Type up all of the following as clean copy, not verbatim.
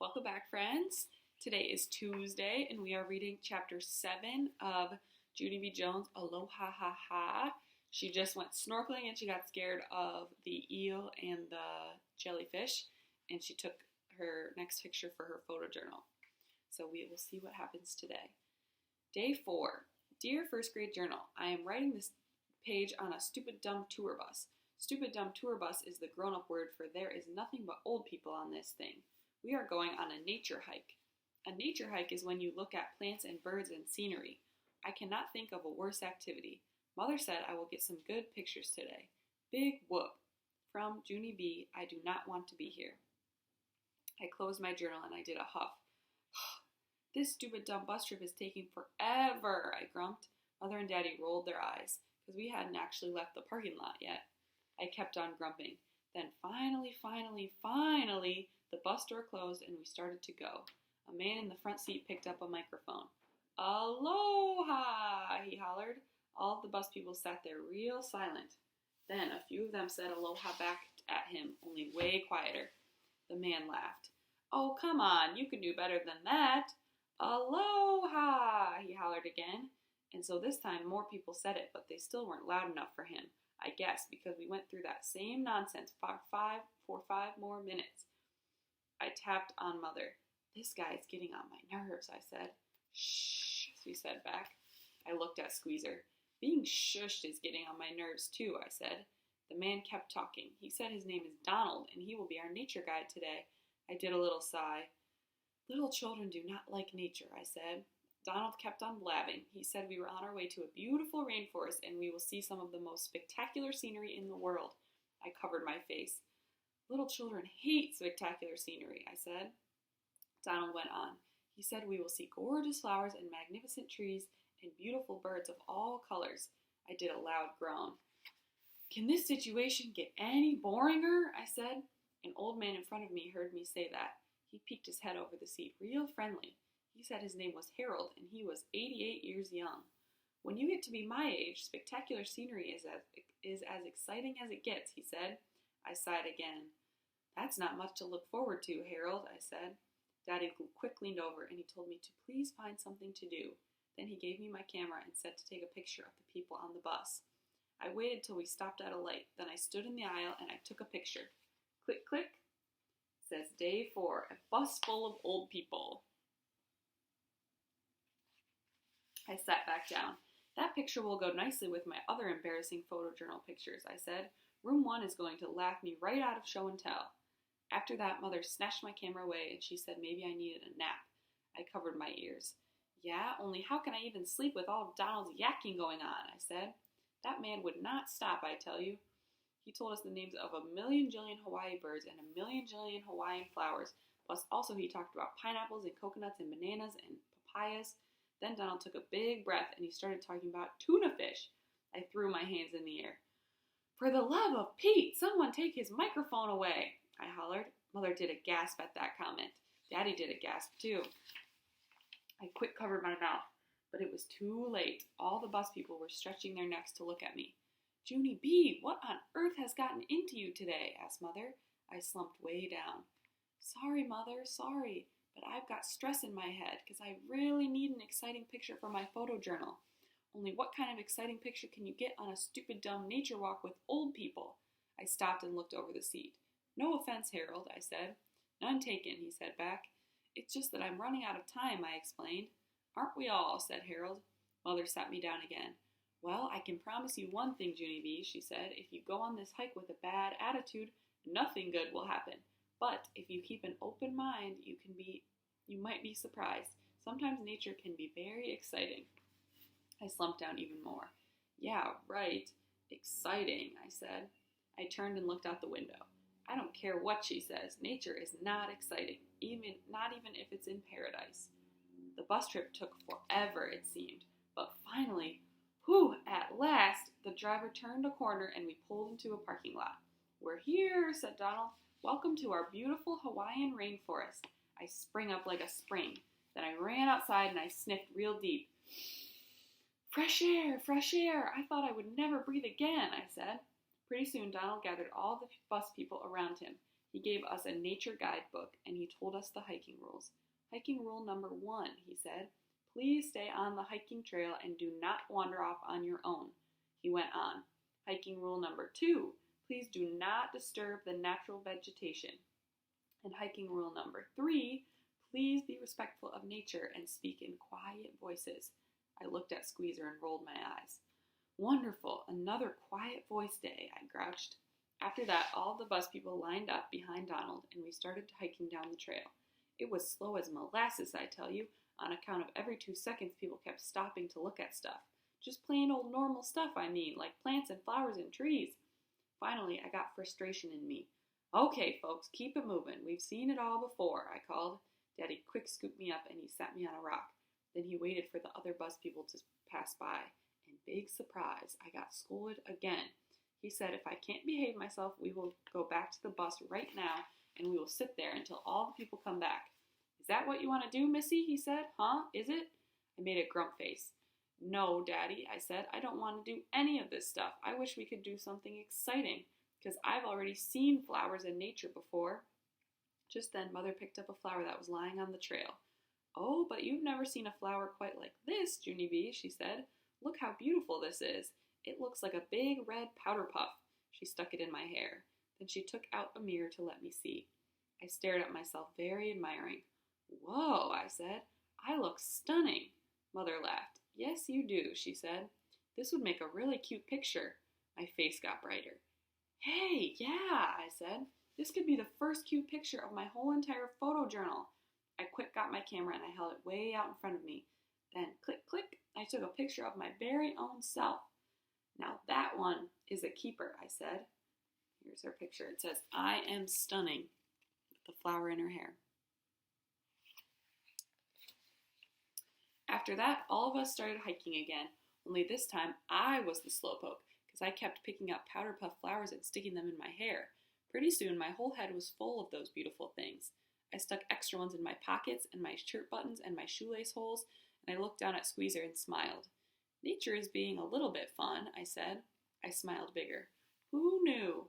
Welcome back, friends. Today is Tuesday, and we are reading Chapter 7 of Junie B. Jones' Aloha-ha-ha. She just went snorkeling, and she got scared of the eel and the jellyfish, and she took her next picture for her photojournal. So we will see what happens today. Day 4. Dear First Grade Journal, I am writing this page on a stupid dumb tour bus. Stupid dumb tour bus is the grown-up word for there is nothing but old people on this thing. We are going on a nature hike. A nature hike is when you look at plants and birds and scenery. I cannot think of a worse activity. Mother said I will get some good pictures today. Big whoop. From Junie B. I do not want to be here. I closed my journal and I did a huff. This stupid dumb bus trip is taking forever, I grumped. Mother and Daddy rolled their eyes, because we hadn't actually left the parking lot yet. I kept on grumping. Then finally, the bus door closed and we started to go. A man in the front seat picked up a microphone. Aloha, he hollered. All of the bus people sat there real silent. Then a few of them said aloha back at him, only way quieter. The man laughed. Oh, come on, you can do better than that. Aloha, he hollered again. And so this time more people said it, but they still weren't loud enough for him. I guess because we went through that same nonsense for five more minutes. I tapped on Mother. This guy is getting on my nerves, I said. Shh, she said back. I looked at Squeezer. Being shushed is getting on my nerves too, I said. The man kept talking. He said his name is Donald, and he will be our nature guide today. I did a little sigh. Little children do not like nature, I said. Donald kept on blabbing. He said we were on our way to a beautiful rainforest, and we will see some of the most spectacular scenery in the world. I covered my face. Little children hate spectacular scenery, I said. Donald went on. He said we will see gorgeous flowers and magnificent trees and beautiful birds of all colors. I did a loud groan. Can this situation get any boringer? I said. An old man in front of me heard me say that. He peeked his head over the seat, real friendly. He said his name was Harold, and he was 88 years young. When you get to be my age, spectacular scenery is as exciting as it gets, he said. I sighed again. That's not much to look forward to, Harold, I said. Daddy quick leaned over, and he told me to please find something to do. Then he gave me my camera and said to take a picture of the people on the bus. I waited till we stopped at a light. Then I stood in the aisle, and I took a picture. Click, click. Says Day 4, a bus full of old people. I sat back down. That picture will go nicely with my other embarrassing photojournal pictures, I said. Room 1 is going to laugh me right out of show and tell. After that, Mother snatched my camera away and she said maybe I needed a nap. I covered my ears. Yeah, only how can I even sleep with all of Donald's yakking going on, I said. That man would not stop, I tell you. He told us the names of a million jillion Hawaii birds and a million jillion Hawaiian flowers. Plus also he talked about pineapples and coconuts and bananas and papayas. Then Donald took a big breath and he started talking about tuna fish. I threw my hands in the air. For the love of Pete, someone take his microphone away, I hollered. Mother did a gasp at that comment. Daddy did a gasp too. I quick covered my mouth, but it was too late. All the bus people were stretching their necks to look at me. Junie B., what on earth has gotten into you today? Asked Mother. I slumped way down. Sorry, Mother, sorry, but I've got stress in my head because I really need an exciting picture for my photojournal. Only what kind of exciting picture can you get on a stupid dumb nature walk with old people? I stopped and looked over the seat. No offense, Harold, I said. None taken, he said back. It's just that I'm running out of time, I explained. Aren't we all, said Harold. Mother sat me down again. Well, I can promise you one thing, Junie B., she said. If you go on this hike with a bad attitude, nothing good will happen. But if you keep an open mind, you might be surprised. Sometimes nature can be very exciting. I slumped down even more. Yeah, right. Exciting, I said. I turned and looked out the window. I don't care what she says. Nature is not exciting, not even if it's in paradise. The bus trip took forever, it seemed. But finally, at last, the driver turned a corner and we pulled into a parking lot. We're here, said Donald. Welcome to our beautiful Hawaiian rainforest. I sprang up like a spring. Then I ran outside and I sniffed real deep. Fresh air, fresh air. I thought I would never breathe again, I said. Pretty soon Donald gathered all the bus people around him. He gave us a nature guidebook, and he told us the hiking rules. Hiking rule number 1, he said, please stay on the hiking trail and do not wander off on your own. He went on. Hiking rule number 2, please do not disturb the natural vegetation. And hiking rule number 3, please be respectful of nature and speak in quiet voices. I looked at Squeezer and rolled my eyes. Wonderful, another quiet voice day, I grouched. After that, all the bus people lined up behind Donald, and we started hiking down the trail. It was slow as molasses, I tell you, on account of every 2 seconds people kept stopping to look at stuff. Just plain old normal stuff, I mean, like plants and flowers and trees. Finally, I got frustration in me. Okay, folks, keep it moving. We've seen it all before, I called. Daddy quick scooped me up and he sat me on a rock. Then he waited for the other bus people to pass by. And big surprise, I got scolded again. He said if I can't behave myself, we will go back to the bus right now and we will sit there until all the people come back. Is that what you want to do, Missy? He said. Huh? Is it? I made a grump face. No, Daddy, I said. I don't want to do any of this stuff. I wish we could do something exciting, because I've already seen flowers in nature before. Just then, Mother picked up a flower that was lying on the trail. Oh, but you've never seen a flower quite like this, Junie B, she said. Look how beautiful this is. It looks like a big red powder puff. She stuck it in my hair. Then she took out a mirror to let me see. I stared at myself, very admiring. Whoa, I said. I look stunning. Mother laughed. Yes, you do, she said. This would make a really cute picture. My face got brighter. Hey, yeah, I said. This could be the first cute picture of my whole entire photo journal. I quick got my camera and I held it way out in front of me. Then, click, click, I took a picture of my very own self. Now that one is a keeper, I said. Here's her picture. It says, I am stunning, with the flower in her hair. After that, all of us started hiking again, only this time I was the slowpoke, because I kept picking up powder puff flowers and sticking them in my hair. Pretty soon, my whole head was full of those beautiful things. I stuck extra ones in my pockets and my shirt buttons and my shoelace holes, and I looked down at Squeezer and smiled. Nature is being a little bit fun, I said. I smiled bigger. Who knew?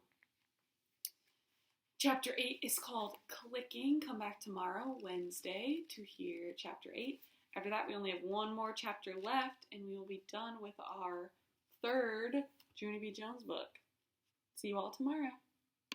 Chapter 8 is called Clicking. Come back tomorrow, Wednesday, to hear Chapter 8. After that, we only have one more chapter left, and we will be done with our third Junie B. Jones book. See you all tomorrow.